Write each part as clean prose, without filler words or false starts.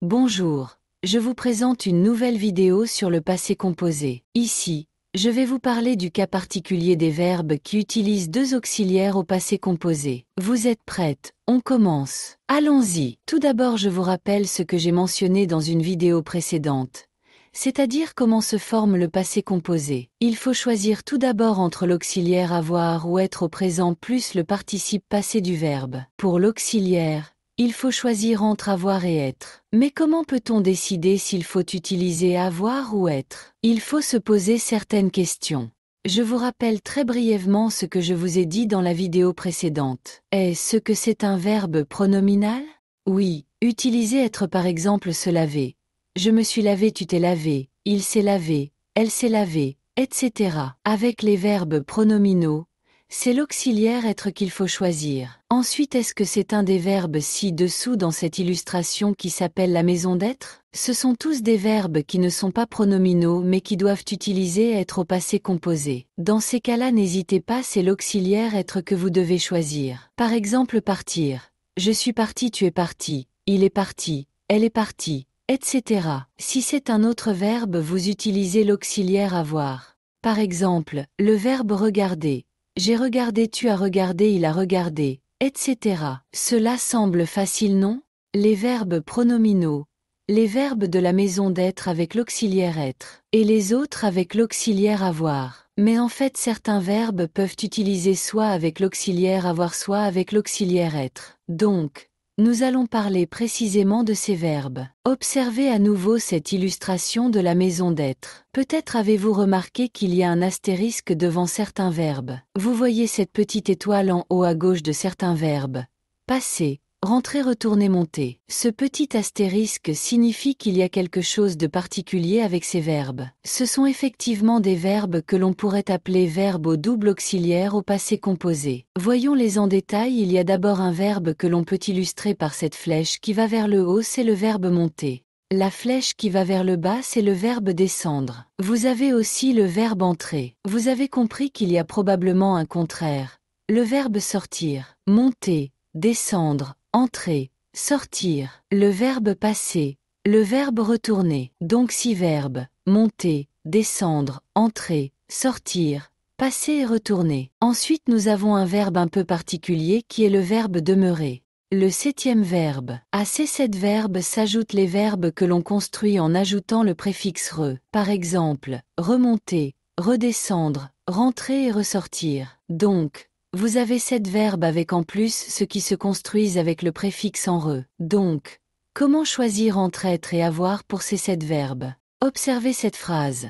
Bonjour, je vous présente une nouvelle vidéo sur le passé composé. Ici, je vais vous parler du cas particulier des verbes qui utilisent deux auxiliaires au passé composé. Vous êtes prête? On commence. Allons-y. Tout d'abord, je vous rappelle ce que j'ai mentionné dans une vidéo précédente, c'est-à-dire comment se forme le passé composé. Il faut choisir tout d'abord entre l'auxiliaire avoir ou être au présent plus le participe passé du verbe. Pour l'auxiliaire, il faut choisir entre avoir et être. Mais comment peut-on décider s'il faut utiliser avoir ou être? Il faut se poser certaines questions. Je vous rappelle très brièvement ce que je vous ai dit dans la vidéo précédente. Est-ce que c'est un verbe pronominal? Oui, utilisez être par exemple se laver. Je me suis lavé, tu t'es lavé, il s'est lavé, elle s'est lavée, etc. Avec les verbes pronominaux, c'est l'auxiliaire être qu'il faut choisir. Ensuite, est-ce que c'est un des verbes ci-dessous dans cette illustration qui s'appelle la maison d'être? Ce sont tous des verbes qui ne sont pas pronominaux mais qui doivent utiliser être au passé composé. Dans ces cas-là, n'hésitez pas, c'est l'auxiliaire être que vous devez choisir. Par exemple, partir. Je suis parti, tu es parti, il est parti, elle est partie, etc. Si c'est un autre verbe, vous utilisez l'auxiliaire avoir. Par exemple, le verbe regarder. J'ai regardé, tu as regardé, il a regardé, etc. Cela semble facile, non? Les verbes pronominaux, les verbes de la maison d'être avec l'auxiliaire être, et les autres avec l'auxiliaire avoir. Mais en fait, certains verbes peuvent utiliser soit avec l'auxiliaire avoir, soit avec l'auxiliaire être. Donc, nous allons parler précisément de ces verbes. Observez à nouveau cette illustration de la maison d'être. Peut-être avez-vous remarqué qu'il y a un astérisque devant certains verbes. Vous voyez cette petite étoile en haut à gauche de certains verbes. Passer, rentrer, retourner, monter. Ce petit astérisque signifie qu'il y a quelque chose de particulier avec ces verbes. Ce sont effectivement des verbes que l'on pourrait appeler verbes au double auxiliaire au passé composé. Voyons-les en détail. Il y a d'abord un verbe que l'on peut illustrer par cette flèche qui va vers le haut, c'est le verbe monter. La flèche qui va vers le bas, c'est le verbe descendre. Vous avez aussi le verbe entrer. Vous avez compris qu'il y a probablement un contraire. Le verbe sortir, monter, descendre, entrer, sortir, le verbe passer, le verbe retourner. Donc 6 verbes: monter, descendre, entrer, sortir, passer et retourner. Ensuite, nous avons un verbe un peu particulier qui est le verbe demeurer. Le 7e verbe. À ces 7 verbes s'ajoutent les verbes que l'on construit en ajoutant le préfixe re. Par exemple, remonter, redescendre, rentrer et ressortir. Donc, vous avez 7 verbes avec en plus ceux qui se construisent avec le préfixe en re. Donc, comment choisir entre être et avoir pour ces 7 verbes? Observez cette phrase.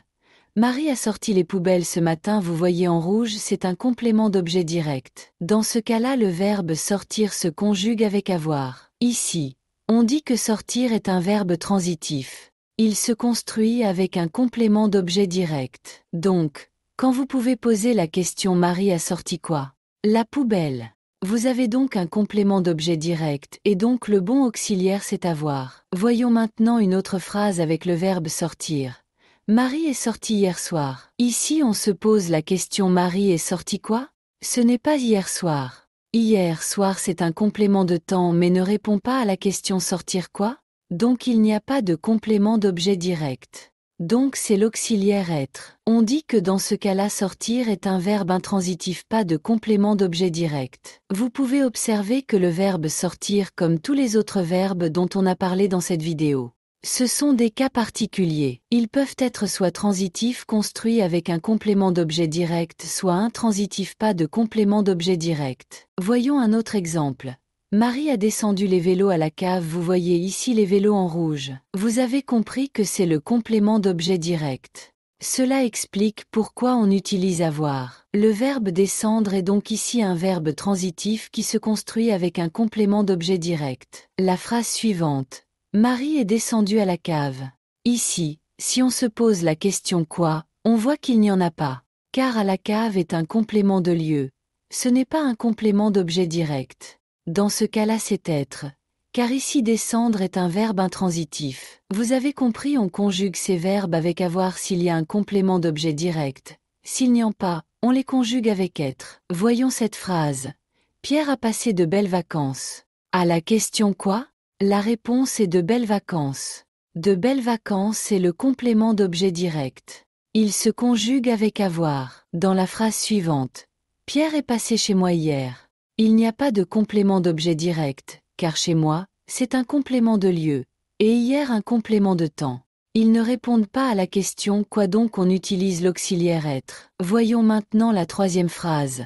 Marie a sorti les poubelles ce matin, vous voyez en rouge, c'est un complément d'objet direct. Dans ce cas-là, le verbe sortir se conjugue avec avoir. Ici, on dit que sortir est un verbe transitif. Il se construit avec un complément d'objet direct. Donc, quand vous pouvez poser la question Marie a sorti quoi? La poubelle. Vous avez donc un complément d'objet direct et donc le bon auxiliaire c'est avoir. Voyons maintenant une autre phrase avec le verbe sortir. Marie est sortie hier soir. Ici on se pose la question Marie est sortie quoi? Ce n'est pas hier soir. Hier soir c'est un complément de temps mais ne répond pas à la question sortir quoi? Donc il n'y a pas de complément d'objet direct. Donc c'est l'auxiliaire être. On dit que dans ce cas-là sortir est un verbe intransitif, pas de complément d'objet direct. Vous pouvez observer que le verbe sortir comme tous les autres verbes dont on a parlé dans cette vidéo. Ce sont des cas particuliers. Ils peuvent être soit transitifs construits avec un complément d'objet direct, soit intransitifs, pas de complément d'objet direct. Voyons un autre exemple. Marie a descendu les vélos à la cave, vous voyez ici les vélos en rouge. Vous avez compris que c'est le complément d'objet direct. Cela explique pourquoi on utilise avoir. Le verbe descendre est donc ici un verbe transitif qui se construit avec un complément d'objet direct. La phrase suivante. Marie est descendue à la cave. Ici, si on se pose la question quoi, on voit qu'il n'y en a pas. Car à la cave est un complément de lieu. Ce n'est pas un complément d'objet direct. Dans ce cas-là c'est être. Car ici descendre est un verbe intransitif. Vous avez compris, on conjugue ces verbes avec avoir s'il y a un complément d'objet direct. S'il n'y en a pas, on les conjugue avec être. Voyons cette phrase. Pierre a passé de belles vacances. À la question quoi? La réponse est de belles vacances. De belles vacances est le complément d'objet direct. Il se conjugue avec avoir. Dans la phrase suivante, Pierre est passé chez moi hier. Il n'y a pas de complément d'objet direct, car chez moi, c'est un complément de lieu, et hier un complément de temps. Ils ne répondent pas à la question quoi donc on utilise l'auxiliaire être. Voyons maintenant la troisième phrase.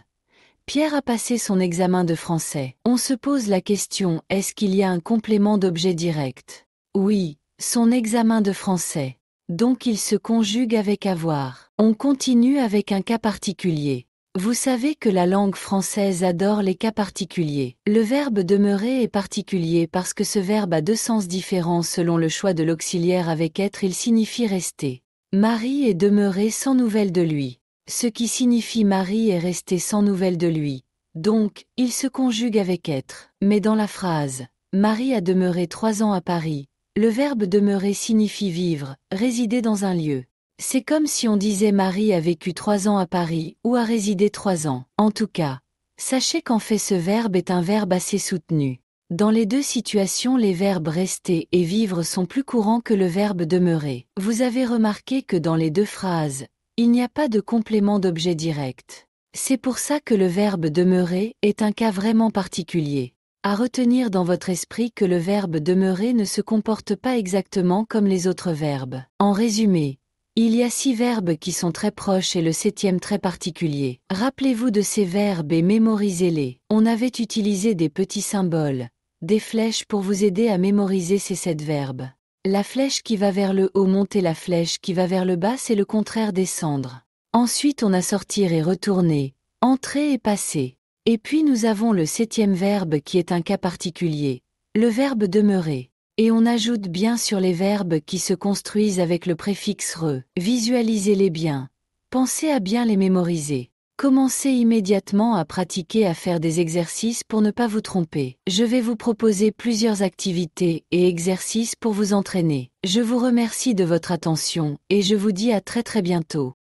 Pierre a passé son examen de français. On se pose la question, est-ce qu'il y a un complément d'objet direct? Oui, son examen de français. Donc il se conjugue avec avoir. On continue avec un cas particulier. Vous savez que la langue française adore les cas particuliers. Le verbe demeurer est particulier parce que ce verbe a deux sens différents selon le choix de l'auxiliaire avec être. Il signifie rester. Marie est demeurée sans nouvelles de lui. Ce qui signifie Marie est restée sans nouvelles de lui. Donc, il se conjugue avec être. Mais dans la phrase « Marie a demeuré 3 ans à Paris », le verbe demeurer signifie vivre, résider dans un lieu. C'est comme si on disait Marie a vécu 3 ans à Paris ou a résidé 3 ans. En tout cas, sachez qu'en fait ce verbe est un verbe assez soutenu. Dans les deux situations, les verbes rester et vivre sont plus courants que le verbe demeurer. Vous avez remarqué que dans les deux phrases, il n'y a pas de complément d'objet direct. C'est pour ça que le verbe demeurer est un cas vraiment particulier. À retenir dans votre esprit que le verbe demeurer ne se comporte pas exactement comme les autres verbes. En résumé, il y a 6 verbes qui sont très proches et le 7e très particulier. Rappelez-vous de ces verbes et mémorisez-les. On avait utilisé des petits symboles, des flèches pour vous aider à mémoriser ces 7 verbes. La flèche qui va vers le haut monter, la flèche qui va vers le bas c'est le contraire descendre. Ensuite on a sortir et retourner, entrer et passer. Et puis nous avons le 7e verbe qui est un cas particulier, le verbe demeurer. Et on ajoute bien sur les verbes qui se construisent avec le préfixe re. Visualisez-les bien. Pensez à bien les mémoriser. Commencez immédiatement à pratiquer à faire des exercices pour ne pas vous tromper. Je vais vous proposer plusieurs activités et exercices pour vous entraîner. Je vous remercie de votre attention et je vous dis à très bientôt.